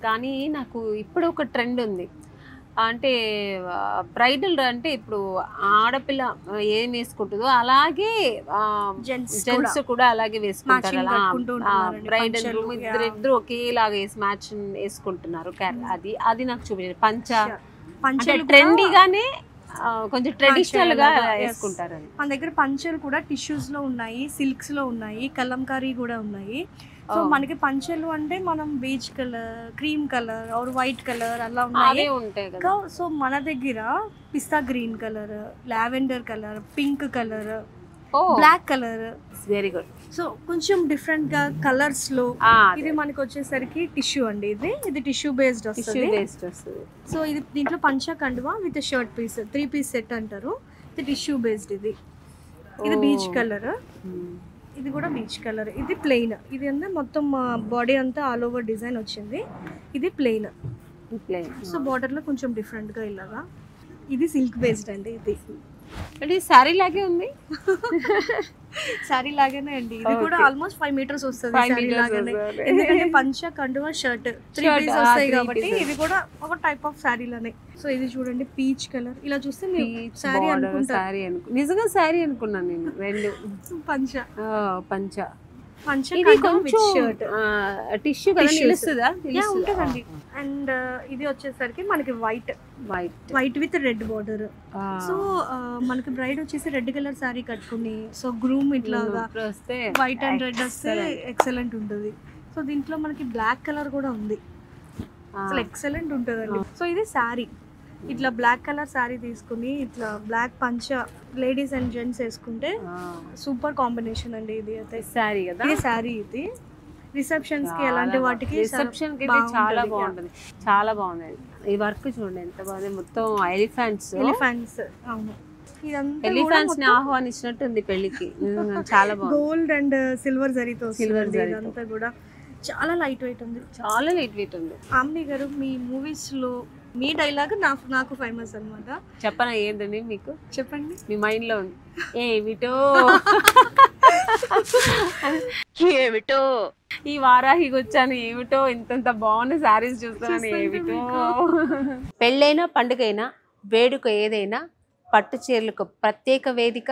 కానీ నాకు ఇప్పుడు ఒక ట్రెండ్ ఉంది. అంటే బ్రైడల్ అంటే ఇప్పుడు ఆడపిల్ల ఏం వేసుకుంటుందో అలాగే జెంట్స్ కూడా అలాగే వేసుకుంటారు. బ్రైడల్ రూమ్ ఇద్దరు ఒకేలాగా మ్యాచ్ వేసుకుంటున్నారు. అది అది నాకు చూపించారు. పంచ ట్రెండీగానే కొంచెం ట్రెడిషనల్ గా వేసుకుంటారు. మన దగ్గర పంచలు కూడా టిష్యూస్ లో ఉన్నాయి, సిల్క్స్ లో ఉన్నాయి, కలంకారీ కూడా ఉన్నాయి. సో మనకి పంచలు అంటే మనం peach colour, cream colour or white colour అలా ఉన్నాయి. సో మన దగ్గర పిస్తా green colour, lavender colour, pink colour, black colour, very good. So కొంచెం డిఫరెంట్ గా కలర్స్ లో ఇది మనకి వచ్చేసరికి టిష్యూ అండి. ఇది టిష్యూ బేస్డ్ వస్తుంది. సో ఇది దీంట్లో పంచ కండువా with shirt piece 3 piece set అంటారు. ఇది టిష్యూ బేస్డ్. ఇది బీచ్ కలర్, ఇది కూడా బీచ్ కలర్. ఇది ప్లెయిన్. ఇది అంటే మొత్తం బాడీ అంతా ఆల్ ఓవర్ డిజైన్ వచ్చింది. ఇది ప్లెయిన్. సో బార్డర్ లో కొంచెం డిఫరెంట్ గా ఇలాగా. ఇది సిల్క్ బేస్డ్ అండి. ఇది సారీ లాగే ఉంది. సారీ లాగానే అండి. ఇది కూడా ఆల్మోస్ట్ 5 మీటర్స్ వస్తుంది. ఎందుకంటే పంచ కండువా షర్ట్ 3 పీస్ వస్తాయి కాబట్టి ఇది కూడా ఒక టైప్ ఆఫ్ సారీ లానే. సో ఇది చూడండి పీచ్ కలర్. ఇలా చూస్తే సారీ అనుకుంటారు. నిజంగా సారీ అనుకున్నాను నేను. రెండు పంచ టిష్యూ కదా నిలుస్తుందా? ఉంటుందండి. అండ్ ఇది వచ్చేసరికి మనకి white with red border. So మనకి బ్రైడ్ వచ్చేసి రెడ్ కలర్ సారీ కట్టుకుని సో గ్రూమ్ ఇట్లాగా వైట్ అండ్ రెడ్ వస్తే ఎక్సలెంట్ ఉంటుంది. సో దీంట్లో మనకి బ్లాక్ కలర్ కూడా ఉంది. అసలు ఎక్సలెంట్ ఉంటుందండి. సో ఇది సారీ. ఇట్లా బ్లాక్ కలర్ సారీ తీసుకుని ఇట్లా బ్లాక్ పంచ లేడీస్ అండ్ జెంట్స్ వేసుకుంటే సూపర్ కాంబినేషన్ అండి. ఇది అయితే సారీ కదా. ఇది సారీ. ఇది రిసెప్షన్స్ కి అలాంటి వాటికి రిసెప్షన్ కి చాలా బాగుంటుంది. చాలా బాగుంది. ఈ వర్క్ చూడండి ఎంత బాగుంది. మొత్తం ఎలిఫెంట్స్. అవును. ఎలిఫెంట్స్ ని ఆహ్వానించినట్టుంది పెళ్లికి. చాలా బాగుంది. గోల్డ్ అండ్ సిల్వర్ జరీతో ఇదంతా కూడా చాలా లైట్ వెయిట్ ఉంది. చాలా లైట్ వెయిట్ ఉంది. ఆమ్ని గారు మీ మూవీస్ లో మీ డైలాగ్ నాకు ఫేమస్ అన్నమాట. చెప్పనా ఏంటండి మీకు? చెప్పండి. మీ మైండ్ లో ఉంది. ఏమిటో ఈ వారాహికి వచ్చాను, ఏమిటో ఇంత బాగున్న శారీస్ చూస్తాను, ఏమిటో. పెళ్ళైనా పండుగైనా వేడుక ఏదైనా పట్టు చీరలకు ప్రత్యేక వేదిక